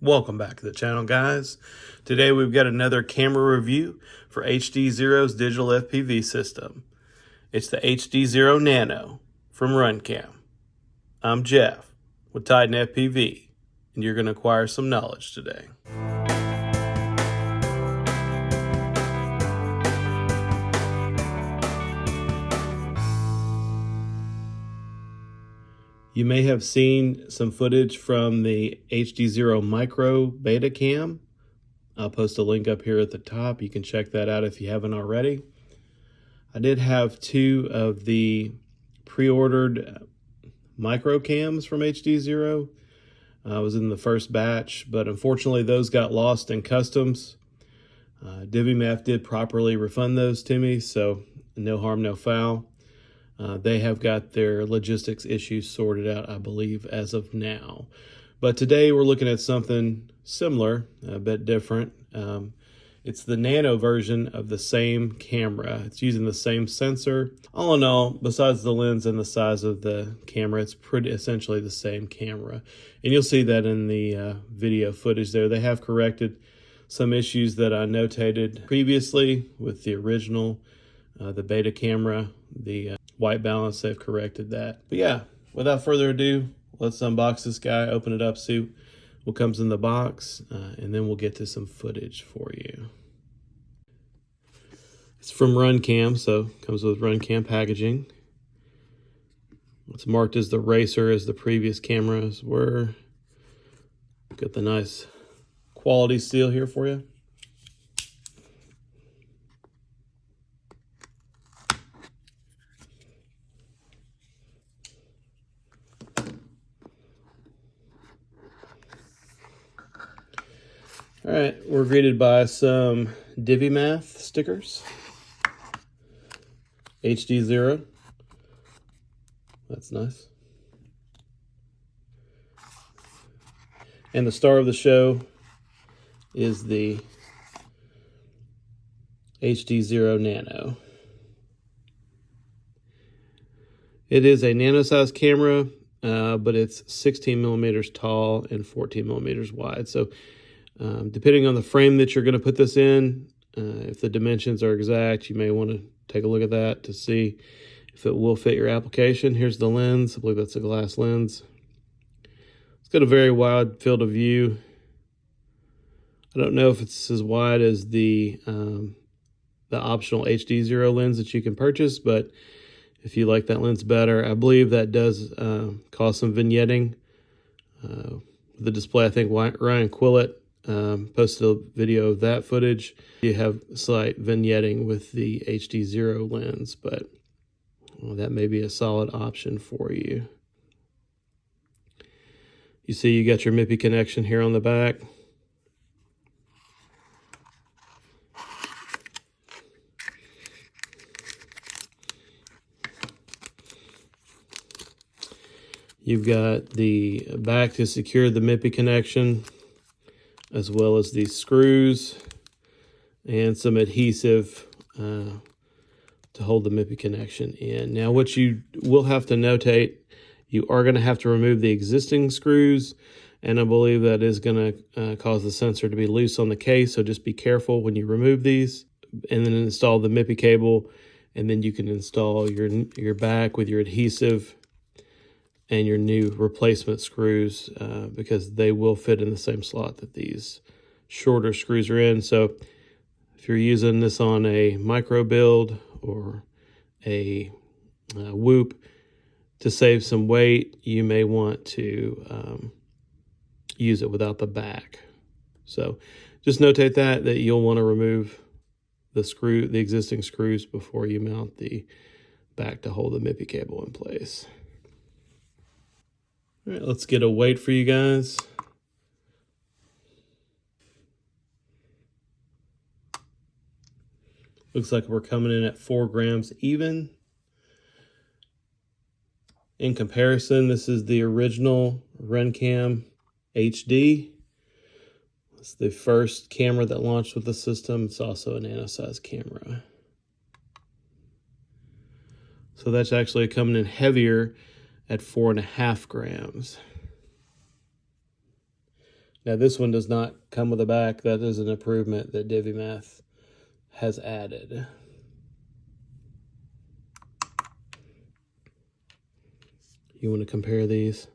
Welcome back to the channel, guys. Today we've got another camera review for HDZero's digital FPV system. It's the HDZero Nano from RunCam. I'm Jeff with Titan FPV, and you're going to acquire some knowledge today. You may have seen some footage from the HDZero Micro Beta Cam. I'll post a link up here at the top. You can check that out if you haven't already. I did have two of the pre-ordered micro cams from HDZero. I was in the first batch, but unfortunately those got lost in customs. DiviMath did properly refund those to me, so no harm, no foul. They have got their logistics issues sorted out, I believe, as of now. But today we're looking at something similar, a bit different. It's the Nano version of the same camera. It's using the same sensor. All in all, besides the lens and the size of the camera, it's pretty essentially the same camera. And you'll see that in the video footage there. They have corrected some issues that I notated previously with the original, the beta camera, the white balance. They've corrected that. But yeah, without further ado, let's unbox this guy, open it up, see what comes in the box, and then we'll get to some footage for you. It's from RunCam, so comes with RunCam packaging. It's marked as the Racer as the previous cameras were. Got the nice quality seal here for you. All right, we're greeted by some DiviMath stickers. HDZero. That's nice. And the star of the show is the HDZero Nano. It is a nano-sized camera, but it's 16 millimeters tall and 14 millimeters wide. So depending on the frame that you're going to put this in, if the dimensions are exact, you may want to take a look at that to see if it will fit your application. Here's the lens. I believe that's a glass lens. It's got a very wide field of view. I don't know if it's as wide as the optional HDZero lens that you can purchase, but if you like that lens better, I believe that does cause some vignetting. The display, I think Ryan Quillett posted a video of that footage. You have slight vignetting with the HDZero lens, but that may be a solid option for you. You see you got your MIPI connection here on the back. You've got the back to secure the MIPI connection, as well as these screws and some adhesive to hold the MIPI connection in. Now, what you will have to notate, you are going to have to remove the existing screws, and I believe that is going to cause the sensor to be loose on the case, so just be careful when you remove these, and then install the MIPI cable, and then you can install your back with your adhesive and your new replacement screws, because they will fit in the same slot that these shorter screws are in. So if you're using this on a micro build or a whoop, to save some weight, you may want to use it without the back. So just notate that you'll want to remove the existing screws before you mount the back to hold the MIPI cable in place. All right, let's get a weight for you guys. Looks like we're coming in at 4 grams even. In comparison, this is the original RunCam HD. It's the first camera that launched with the system. It's also a nano-sized camera. So that's actually coming in heavier at 4.5 grams. Now this one does not come with a back. That is an improvement that DiviMath has added. You want to compare these?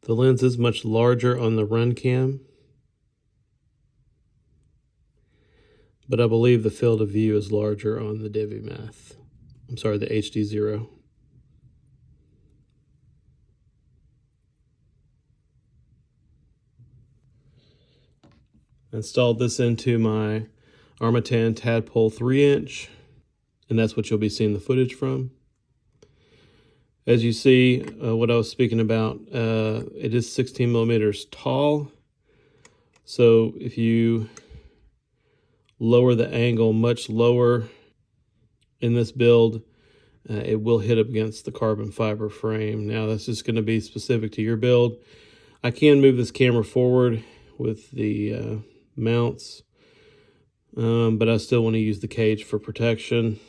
The lens is much larger on the run cam, but I believe the field of view is larger on the DiviMath. I'm sorry, the HDZero. Installed this into my Armatan Tadpole 3-inch, and that's what you'll be seeing the footage from. As you see, what I was speaking about, it is 16 millimeters tall. So if you lower the angle much lower in this build, it will hit up against the carbon fiber frame. Now that's just going to be specific to your build. I can move this camera forward with the mounts, but I still want to use the cage for protection.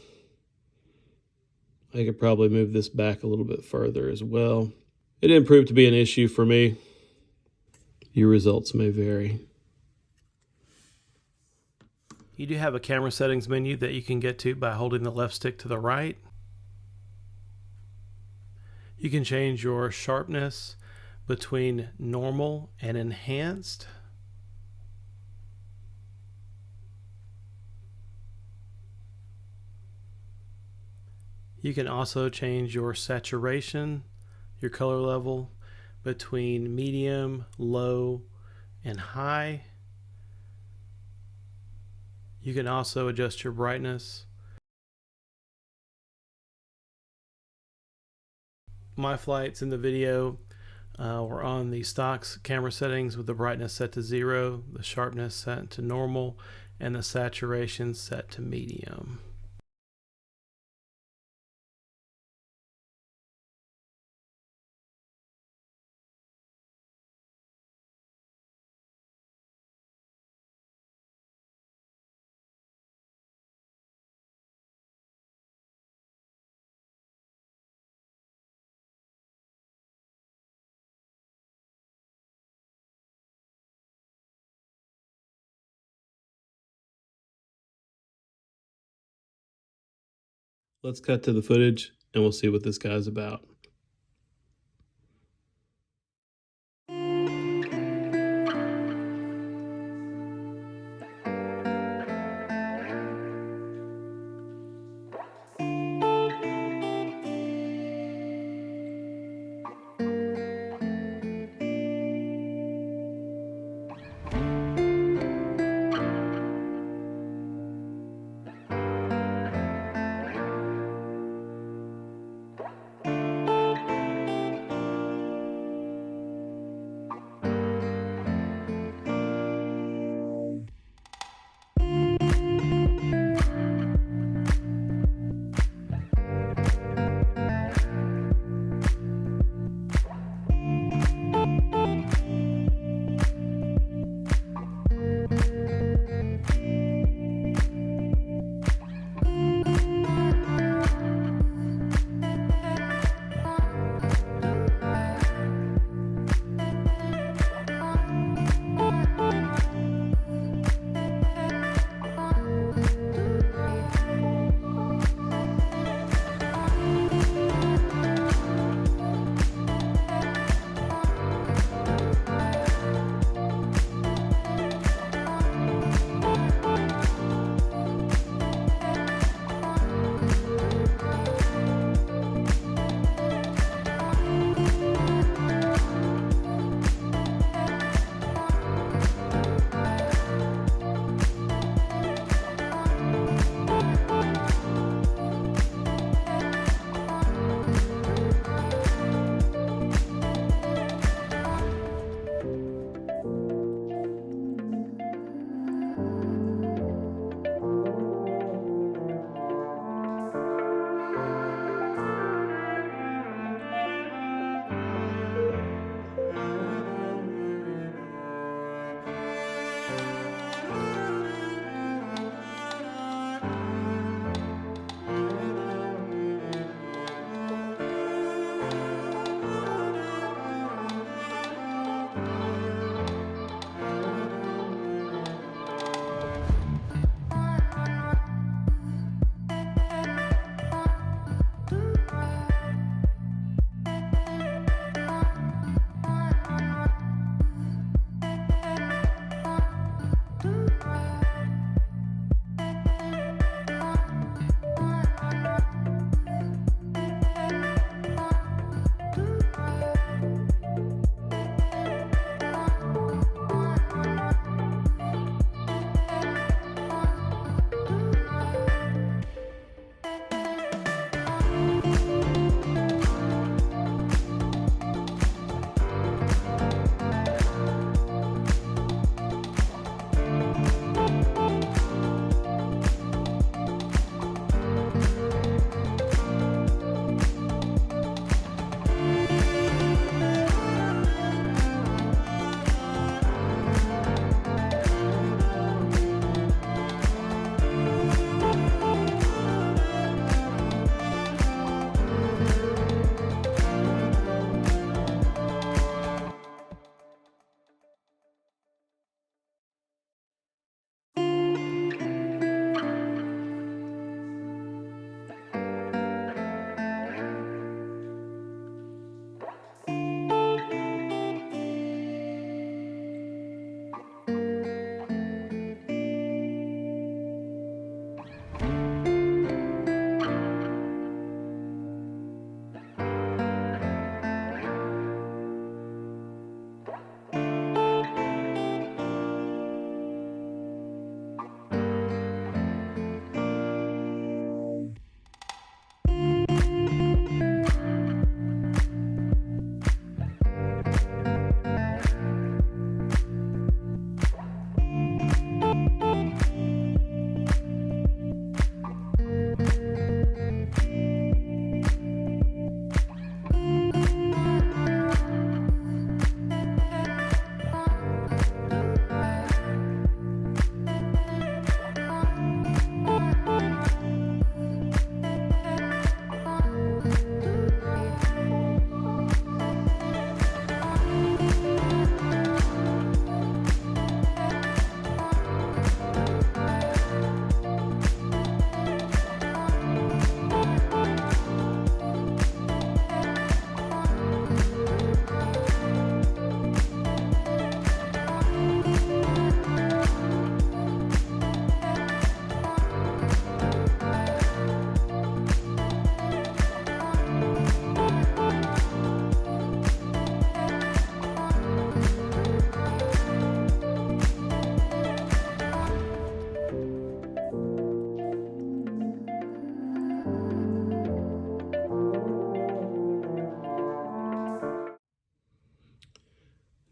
I could probably move this back a little bit further as well. It didn't prove to be an issue for me. Your results may vary. You do have a camera settings menu that you can get to by holding the left stick to the right. You can change your sharpness between normal and enhanced. You can also change your saturation, your color level, between medium, low, and high. You can also adjust your brightness. My flights in the video were on the stocks camera settings with the brightness set to 0, the sharpness set to normal, and the saturation set to medium. Let's cut to the footage and we'll see what this guy's about.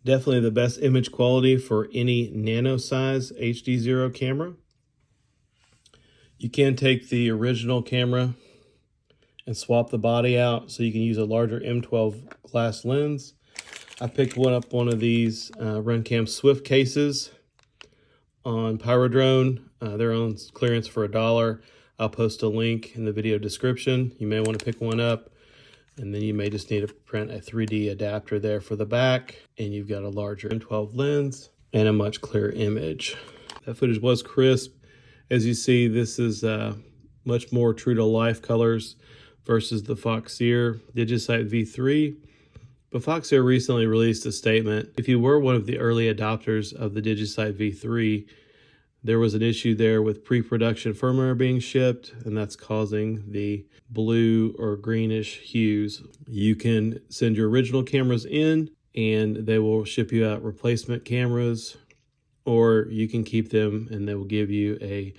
Definitely the best image quality for any nano size HDZero camera. You can take the original camera and swap the body out so you can use a larger M12 glass lens. I picked up one of these Runcam Swift cases on Pyrodrone. They're on clearance for $1. I'll post a link in the video description. You may want to pick one up, and then you may just need to print a 3D adapter there for the back, and you've got a larger M12 lens and a much clearer image. That footage was crisp. As you see, this is much more true to life colors versus the Fatshark Digisight V3. But Fatshark recently released a statement. If you were one of the early adopters of the Digisight V3, there was an issue there with pre-production firmware being shipped, and that's causing the blue or greenish hues. You can send your original cameras in, and they will ship you out replacement cameras, or you can keep them and they will give you a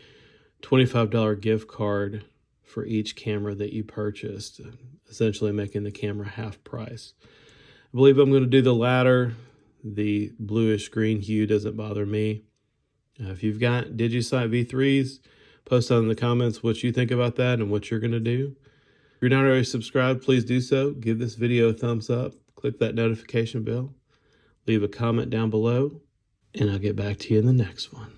$25 gift card for each camera that you purchased, essentially making the camera half price. I believe I'm going to do the latter. The bluish green hue doesn't bother me. If you've got Digisight V3s, post down in the comments what you think about that and what you're going to do. If you're not already subscribed, please do so. Give this video a thumbs up. Click that notification bell. Leave a comment down below, and I'll get back to you in the next one.